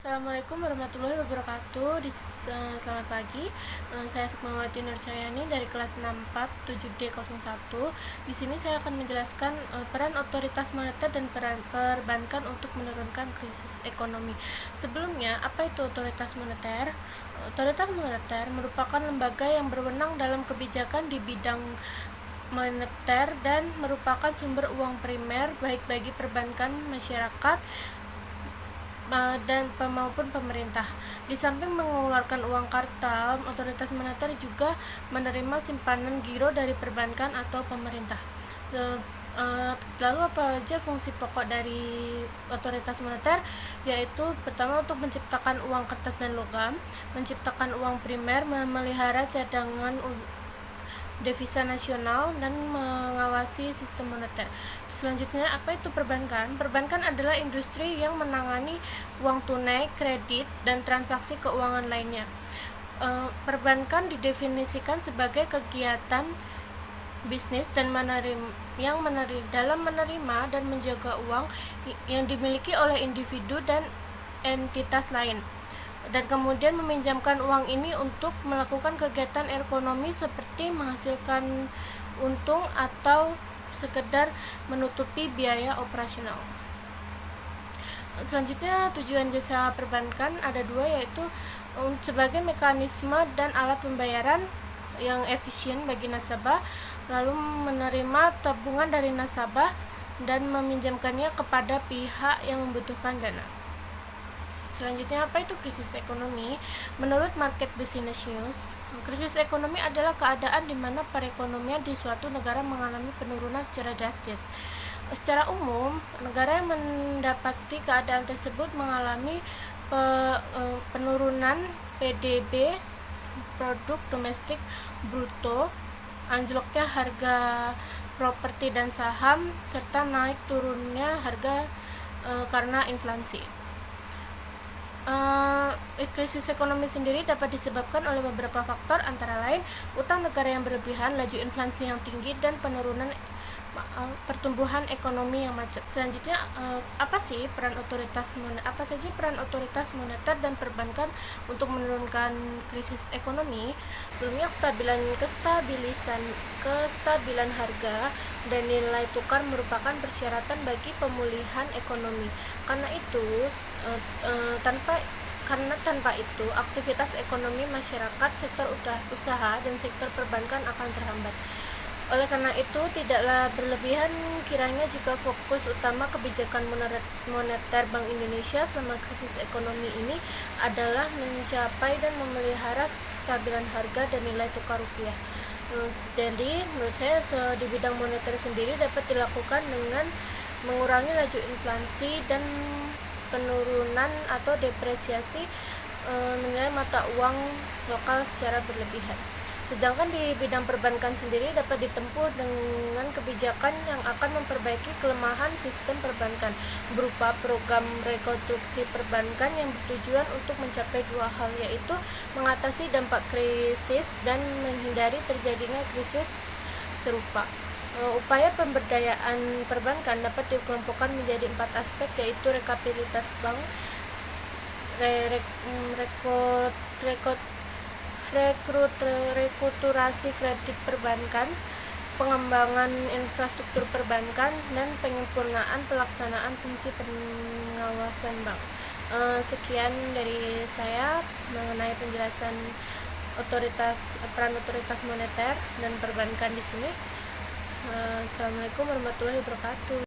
Assalamualaikum warahmatullahi wabarakatuh. Selamat pagi. Saya Sukmawati Nurcayani dari kelas 64 7D01. Di sini saya akan menjelaskan peran otoritas moneter dan peran perbankan untuk menurunkan krisis ekonomi. Sebelumnya, apa itu otoritas moneter? Otoritas moneter merupakan lembaga yang berwenang dalam kebijakan di bidang moneter dan merupakan sumber uang primer baik bagi perbankan, masyarakat, dan maupun pemerintah. Di samping mengeluarkan uang kartal, otoritas moneter juga menerima simpanan giro dari perbankan atau pemerintah. Lalu apa aja fungsi pokok dari otoritas moneter? Yaitu pertama, untuk menciptakan uang kertas dan logam, menciptakan uang primer, memelihara cadangan devisa nasional, dan mengawasi sistem moneter. Selanjutnya, apa itu perbankan? Perbankan adalah industri yang menangani uang tunai, kredit, dan transaksi keuangan lainnya. Perbankan didefinisikan sebagai kegiatan bisnis dan dalam menerima dan menjaga uang yang dimiliki oleh individu dan entitas lain, dan kemudian meminjamkan uang ini untuk melakukan kegiatan ekonomi seperti menghasilkan untung atau sekedar menutupi biaya operasional. Selanjutnya, tujuan jasa perbankan ada dua, yaitu sebagai mekanisme dan alat pembayaran yang efisien bagi nasabah, lalu menerima tabungan dari nasabah dan meminjamkannya kepada pihak yang membutuhkan dana. Selanjutnya, apa itu krisis ekonomi? Menurut Market Business News, krisis ekonomi adalah keadaan di mana perekonomian di suatu negara mengalami penurunan secara drastis. Secara umum, negara yang mendapati keadaan tersebut mengalami penurunan PDB, produk domestik bruto, anjloknya harga properti dan saham, serta naik turunnya harga karena inflasi. Krisis ekonomi sendiri dapat disebabkan oleh beberapa faktor, antara lain utang negara yang berlebihan, laju inflasi yang tinggi, dan penurunan pertumbuhan ekonomi yang macet. Selanjutnya, apa saja peran otoritas moneter dan perbankan untuk menurunkan krisis ekonomi? Sebelumnya, kestabilan harga dan nilai tukar merupakan persyaratan bagi pemulihan ekonomi. Karena tanpa itu, aktivitas ekonomi masyarakat, sektor usaha, dan sektor perbankan akan terhambat. Oleh karena itu, tidaklah berlebihan kiranya jika fokus utama kebijakan moneter Bank Indonesia selama krisis ekonomi ini adalah mencapai dan memelihara kestabilan harga dan nilai tukar rupiah. Jadi, menurut saya di bidang moneter sendiri dapat dilakukan dengan mengurangi laju inflasi dan penurunan atau depresiasi nilai mata uang lokal secara berlebihan. Sedangkan di bidang perbankan sendiri dapat ditempuh dengan kebijakan yang akan memperbaiki kelemahan sistem perbankan berupa program rekonstruksi perbankan yang bertujuan untuk mencapai dua hal, yaitu mengatasi dampak krisis dan menghindari terjadinya krisis serupa. Upaya pemberdayaan perbankan dapat dikelompokkan menjadi 4 aspek, yaitu rekapitalitas bank, restrukturasi kredit perbankan, pengembangan infrastruktur perbankan, dan penyempurnaan pelaksanaan fungsi pengawasan bank. Sekian dari saya mengenai penjelasan peran otoritas moneter dan perbankan di sini. Assalamualaikum warahmatullahi wabarakatuh.